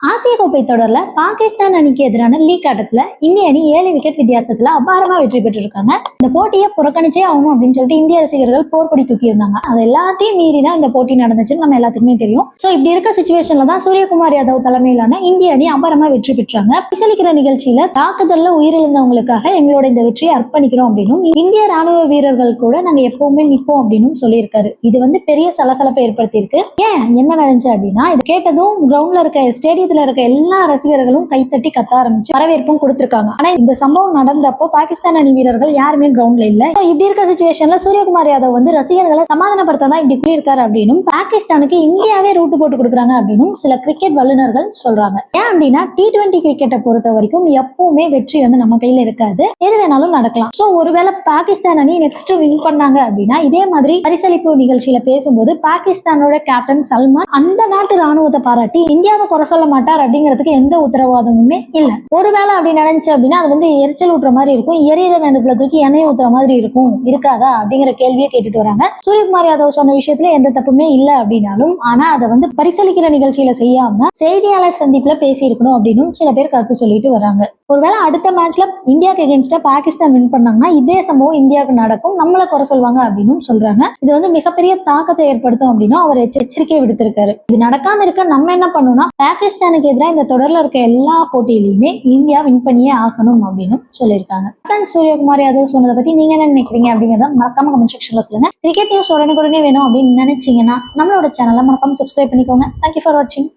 ஆசிய கோப்பை தொடர்ல பாகிஸ்தான் அணிக்கு எதிரான லீக் ஆட்டத்துல இந்திய அணி 7 விக்கெட் வித்தியாசத்துல அபாரமா வெற்றி பெற்றிருக்காங்க. இந்த போட்டியை புறக்கணிச்சே ஆகணும் அப்படின்னு சொல்லிட்டு இந்திய ரசிகர்கள் போர்க்கொடி தூக்கி இருந்தாங்க. அது எல்லாத்தையும் மீறி தான் இந்த போட்டி நடந்துச்சுன்னு நம்ம எல்லாத்துக்குமே தெரியும். சோ இப்படி இருக்க சிச்சுவேஷன்ல தான் சூரியகுமார் யாதவ் தலைமையிலான இந்திய அணி அபாரமா வெற்றி பெற்றாங்க. பரிசளிக்கிற நிகழ்ச்சியில தாக்குதல்ல உயிரிழந்தவங்களுக்காக எங்களோட இந்த வெற்றியை அர்ப்பணிக்கிறோம் அப்படின்னும் இந்திய ராணுவ வீரர்கள் கூட நாங்க எப்பவுமே நிற்போம் அப்படின்னு சொல்லியிருக்காரு. இது பெரிய சலசலப்பை ஏற்படுத்தியிருக்கு. ஏன் என்ன நடந்துச்சு அப்படின்னா, இது கேட்டதும் கிரவுண்ட்ல இருக்க ஸ்டேடியத்துல இருக்க எல்லா ரசிகர்களும் கைத்தட்டி கத்த ஆரம்பிச்சு வரவேற்பும் கொடுத்திருக்காங்க. ஆனா இந்த சம்பவம் நடந்தப்போ பாகிஸ்தான் அணி வீரர்கள் யாருமே கிரவுண்ட்ல இல்ல. இப்படி இருக்க சிச்சுவேஷன்ல சூரியகுமார் யாதவ் ரசிகர்களை சமாதானப்படுத்த தான் இப்படி கூறியிருக்காரு அப்படின்னும் பாகிஸ்தானுக்கு இந்தியாவே ரூட்டு போட்டு கொடுக்குறாங்க அப்படின்னும் சில கிரிக்கெட் வல்லுநர்கள் சொல்றாங்க. ஏன் அப்படின்னா T20 கிரிக்கெட்டை பொறுத்த வரைக்கும் எப்பவுமே வெற்றி நம்ம கையில இருக்காது, எது வேணாலும் நடக்கலாம். சோ ஒருவேளை பாகிஸ்தான் அணி நெக்ஸ்ட் வின் பண்ணாங்க அப்படின்னா இதே மாதிரி பரிசளிப்பு நிகழ்ச்சியில பேசும்போது பாகிஸ்தானோட கேப்டன் சல்மான் அந்த நாட்டு ராணுவத்தை பாராட்டி இந்தியாவை குறை சொல்ல மாட்டார் அப்படிங்கிறதுக்கு எந்த உத்தரவாதமுமே இல்ல. ஒருவேளை அப்படி நடந்துச்சு அப்படின்னா அது எரிச்சல் ஊட்டுற மாதிரி இருக்கும், எரியிற நெருப்புல தூக்கி எண்ணெய் ஊத்துற மாதிரி இருக்கும், இருக்காதா அப்படிங்கிற கேள்வியை கேட்டுட்டு வராங்க. சூரியகுமார் யாதவ் சொன்ன விஷயத்துல எந்த தப்புமே இல்ல அப்படின்னாலும் ஆனா அதை பரிசளிக்கிற நிகழ்ச்சியில செய்யாம செய்தியாளர் சந்திப்புல பேசி இருக்கணும் அப்படின்னு சில பேர் கருத்து சொல்லிட்டு வராங்க. ஒருவேளை அடுத்த மேட்ச்ல இந்தியாவுக்கு எகென்ஸ்டா பாகிஸ்தான் வின் பண்ணாங்கன்னா இதே சம்பவம் இந்தியாவுக்கு நடக்கும், நம்மள குறை சொல்வாங்க அப்படின்னு சொல்றாங்க. இது மிகப்பெரிய தாக்கத்தை ஏற்படுத்தும் அப்படின்னு அவர் எச்சரிக்கை விடுத்திருக்காரு. இது நடக்காம இருக்க நம்ம என்ன பண்ணணும்னா பாகிஸ்தானுக்கு எதிராக இந்த தொடர்ல இருக்க எல்லா போட்டியிலையுமே இந்தியா வின் பண்ணியே ஆகணும் அப்படின்னு சொல்லியிருக்காங்க. சூரியகுமார் யாதவ் சொன்னதை பத்தி நீங்க என்ன நினைக்கிறீங்க அப்படிங்கறத மறக்காம கமெண்ட் செக்ஷன்ல சொல்லுங்க. கிரிக்கெட் நியூஸ் உடனுக்குடனே வேணும் அப்படின்னு நினைச்சீங்கன்னா நம்மளோட சேனலை மறக்காம சப்ஸ்கிரைப் பண்ணிக்கோங்க. தேங்க்யூ ஃபார் வாட்சிங்.